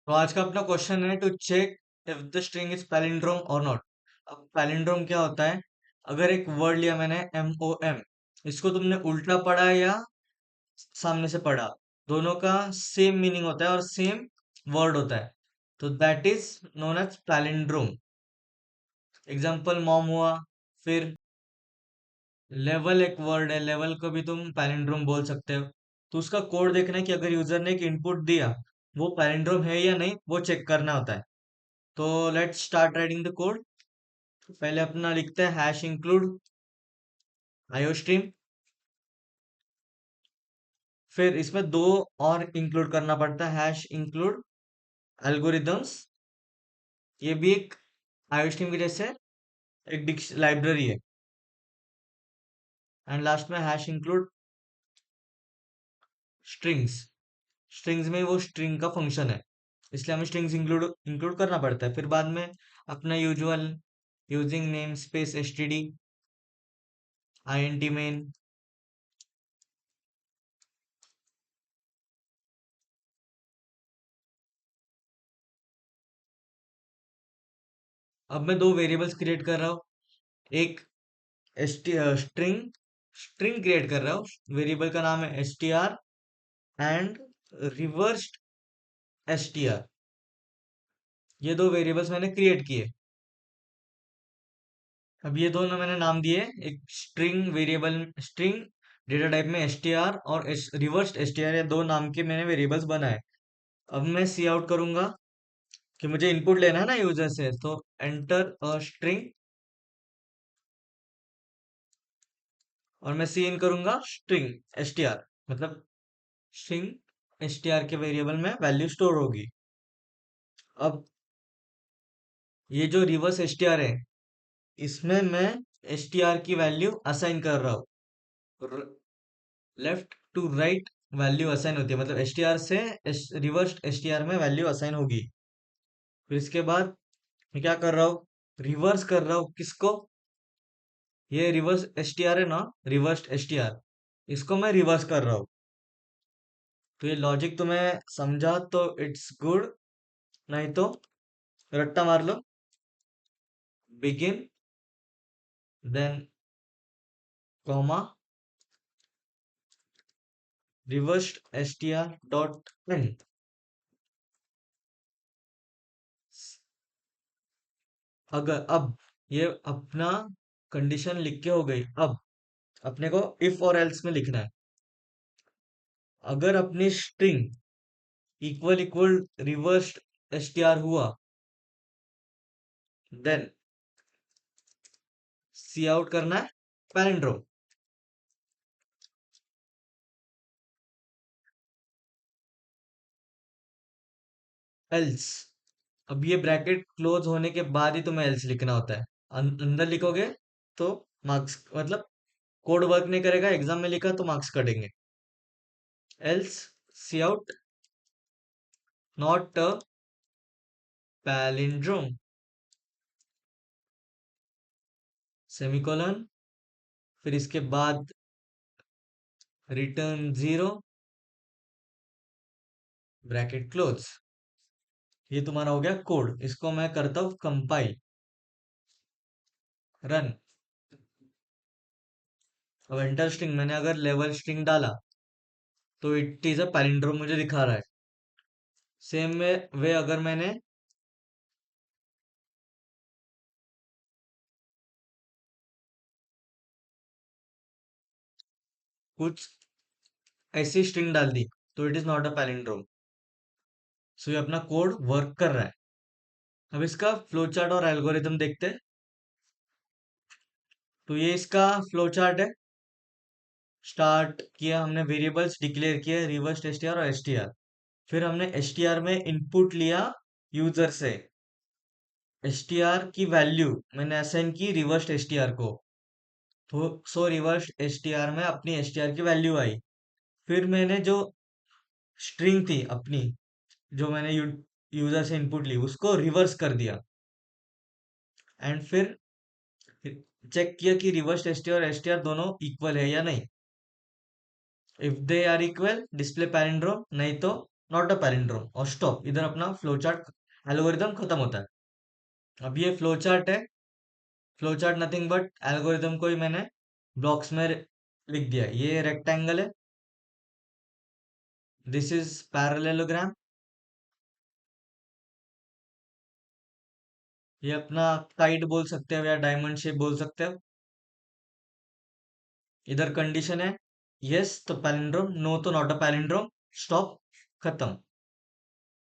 तो आज का अपना क्वेश्चन है to check if the string is palindrome और नॉट। अब पैलिंड्रोम क्या होता है? अगर एक वर्ड लिया मैंने MOM, इसको तुमने उल्टा पढ़ा या सामने से पढ़ा, दोनों का सेम मीनिंग होता है और सेम वर्ड होता है, तो that is known as palindrome. Example mom हुआ। फिर लेवल एक वर्ड है, लेवल को भी तुम पैलिंड्रोम बोल सकते हो। तो उसका कोड देखना है कि अगर यूजर ने एक इनपुट दिया, वो पैलिंड्रोम है या नहीं, वो चेक करना होता है। तो let's start writing the code. पहले अपना लिखते हैं हैश इंक्लूड आईओस्ट्रीम। फिर इसमें दो और इंक्लूड करना पड़ता है, हैश इंक्लूड एल्गोरिदम्स। ये भी एक आईओस्ट्रीम की जैसे एक डिक्स लाइब्रेरी है। एंड लास्ट में हैश इंक्लूड स्ट्रिंग्स। स्ट्रिंग्स में वो स्ट्रिंग का फंक्शन है, इसलिए हमें स्ट्रिंग्स इंक्लूड इंक्लूड करना पड़ता है। फिर बाद में अपना usual using name space STD INT main. अब मैं दो वेरिएबल्स क्रिएट कर रहा हूँ। एक स्ट्रिंग स्ट्रिंग क्रिएट कर रहा हूँ, वेरिएबल का नाम है str एंड रिवर्स्ड str। ये दो वेरिएबल्स मैंने क्रिएट किए। अब ये दोनों मैंने नाम दिए, एक string variable string data type में str और रिवर्स्ड str, ये दो नाम के मैंने वेरिएबल्स बनाए। अब मैं सी आउट करूंगा कि मुझे इनपुट लेना है ना यूजर से, तो एंटर अ स्ट्रिंग और मैं सी इन करूंगा स्ट्रिंग str, मतलब स्ट्रिंग str के वेरिएबल में वैल्यू स्टोर होगी। अब ये जो रिवर्स str है, इसमें मैं str की वैल्यू असाइन कर रहा हूँ। Left to right value assign होती है, मतलब str से रिवर्स str में वैल्यू असाइन होगी। फिर इसके बाद मैं क्या कर रहा हूँ, रिवर्स कर रहा हूँ किसको, ये रिवर्स str है ना, रिवर्स str, इसको मैं रिवर्स कर रहा हूँ। तो ये लॉजिक तुम्हें समझा तो इट्स गुड, नहीं तो रट्टा मार लो। Begin then comma reversed str dot end. अगर अब ये अपना कंडीशन लिख के हो गई, अब अपने को इफ और एल्स में लिखना है। अगर अपनी string equal equal reversed str हुआ, देन सी आउट करना है पैलिंड्रोम। एल्स, अब ये ब्रैकेट क्लोज होने के बाद ही तुम्हें एल्स लिखना होता है। अंदर लिखोगे तो मार्क्स, मतलब कोड वर्क नहीं करेगा, एग्जाम में लिखा तो मार्क्स कटेंगे। Else cout not a palindrome semicolon, फिर इसके बाद रिटर्न 0 ब्रैकेट क्लोज। ये तुम्हारा हो गया कोड। इसको मैं करता हूँ कंपाइल, रन। अब एंटर स्ट्रिंग मैंने अगर लेवल स्ट्रिंग डाला तो इट इज अ पैलिंड्रोम मुझे दिखा रहा है। सेम में वे अगर मैंने कुछ ऐसी स्ट्रिंग डाल दी तो it is not a palindrome. So ये अपना कोड वर्क कर रहा है। अब इसका फ्लो चार्ट और एल्गोरिथम देखते हैं। तो ये इसका फ्लो चार्ट है। स्टार्ट किया हमने, वेरिएबल्स डिक्लेयर किए रिवर्स str और str। फिर हमने str में इनपुट लिया यूजर से, str की वैल्यू मैंने असाइन की रिवर्स str को, तो सो रिवर्स str में अपनी str की वैल्यू आई। फिर मैंने जो स्ट्रिंग थी अपनी, जो मैंने यूजर से इनपुट ली, उसको रिवर्स कर दिया। एंड फिर चेक किया कि रिवर्स str और str दोनों इक्वल है या नहीं। If they are equal display palindrome, नहीं तो नॉट अ पैलिंड्रोम। और स्टॉप, इधर अपना फ्लो चार्ट एल्गोरिदम खत्म होता है। अब ये फ्लो चार्ट है, flow chart nothing but algorithm को ही मैंने ब्लॉक्स में लिख दिया। ये रेक्टेंगल है, दिस इज पैरेललोग्राम, ये अपना काइट बोल सकते हो या डायमंड शेप बोल सकते हो। इधर कंडीशन है यस तो पैलिंड्रोम, नो तो नॉट अ पैलिंड्रोम, स्टॉप, खत्म।